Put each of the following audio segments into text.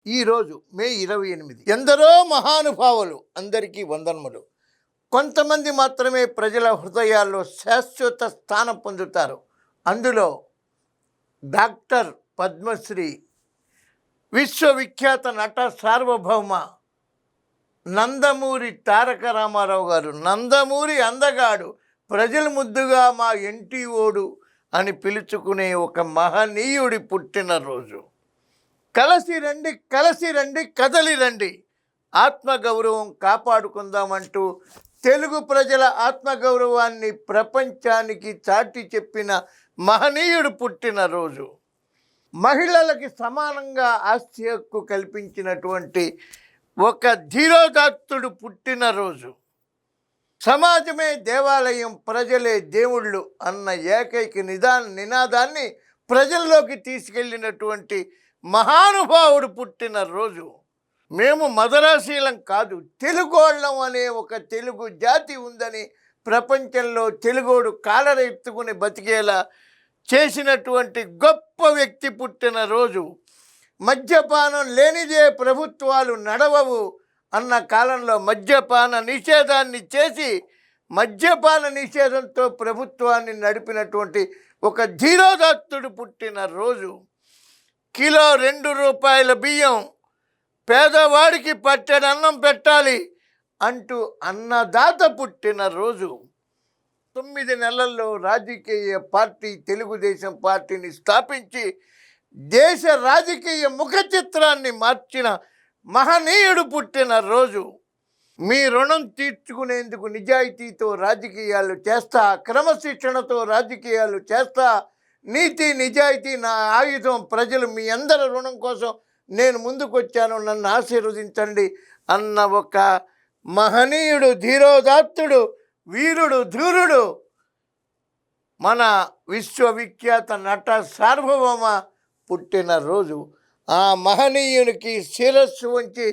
ఈరోజు మే 28 ఎందరో మహానుభావులు అందరికీ వందనములు. కొంతమంది మాత్రమే ప్రజల హృదయాల్లో శాశ్వత స్థానం పొందుతారు. అందులో డాక్టర్ పద్మశ్రీ, విశ్వవిఖ్యాత నట సార్వభౌమ నందమూరి తారక రామారావు గారు. నందమూరి అందగాడు, ప్రజలు ముద్దుగా మా ఎన్టీఓడు అని పిలుచుకునే ఒక మహనీయుడి పుట్టినరోజు. కలసి రండి కదలి రండి, ఆత్మగౌరవం కాపాడుకుందామంటూ తెలుగు ప్రజల ఆత్మగౌరవాన్ని ప్రపంచానికి చాటి చెప్పిన మహనీయుడు పుట్టినరోజు. మహిళలకి సమానంగా ఆస్తి హక్కు కల్పించినటువంటి ఒక ధీరోదాత్తుడు పుట్టినరోజు. సమాజమే దేవాలయం, ప్రజలే దేవుళ్ళు అన్న ఏకైక నినాదాన్ని ప్రజల్లోకి తీసుకెళ్ళినటువంటి మహానుభావుడు పుట్టినరోజు. మేము మదరాశీలం కాదు, తెలుగోళ్ళం అనే ఒక తెలుగు జాతి ఉందని ప్రపంచంలో తెలుగోడు కాలరెత్తుకుని బతికేలా చేసినటువంటి గొప్ప వ్యక్తి పుట్టినరోజు. మద్యపానం లేనిదే ప్రభుత్వాలు నడవవు అన్న కాలంలో మద్యపాన నిషేధాన్ని చేసి మద్యపాన నిషేధంతో ప్రభుత్వాన్ని నడిపినటువంటి ఒక ధీరోదాత్తుడు పుట్టినరోజు. కిలో 2 రూపాయల బియ్యం, పేదవాడికి పట్టెడు అన్నం పెట్టాలి అంటూ అన్నదాత పుట్టినరోజు. 9 నెలల్లో రాజకీయ పార్టీ తెలుగుదేశం పార్టీని స్థాపించి దేశ రాజకీయ ముఖ చిత్రాన్ని మార్చిన మహనీయుడు పుట్టినరోజు. మీ రుణం తీర్చుకునేందుకు నిజాయితీతో రాజకీయాలు చేస్తా, క్రమశిక్షణతో రాజకీయాలు చేస్తా, నీతి నిజాయితీ నా ఆయుధం, ప్రజలు మీ అందరి రుణం కోసం నేను ముందుకొచ్చాను, నన్ను ఆశీర్వదించండి అన్న ఒక మహనీయుడు, ధీరోదాత్తుడు, వీరుడు, ధూరుడు మన విశ్వవిఖ్యాత నట సార్వభౌమ పుట్టినరోజు. ఆ మహనీయునికి శిరస్సు వంచి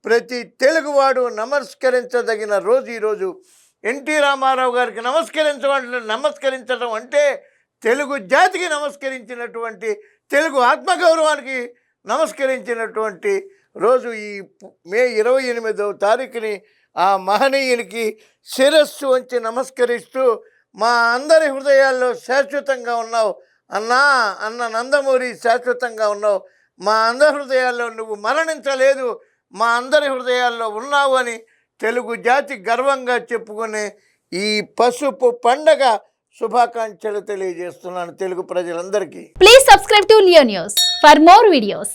ప్రతి తెలుగువాడు నమస్కరించదగిన రోజు ఈరోజు. ఎన్టీ రామారావు గారికి నమస్కరించడం అంటే తెలుగు జాతికి నమస్కరించినటువంటి, తెలుగు ఆత్మగౌరవానికి నమస్కరించినటువంటి రోజు. ఈ మే 28వ తారీఖుని ఆ మహనీయునికి శిరస్సు వంచి నమస్కరిస్తూ, మా అందరి హృదయాల్లో శాశ్వతంగా ఉన్నావు అన్న నందమూరి, శాశ్వతంగా ఉన్నావు, మా అందరి హృదయాల్లో నువ్వు మరణించలేదు, మా అందరి హృదయాల్లో ఉన్నావు అని తెలుగు జాతి గర్వంగా చెప్పుకునే ఈ పసుపు పండగ శుభాకాంక్షలు తెలియజేస్తున్నాను తెలుగు ప్రజలందరికీ. Please subscribe to Leo news for more videos.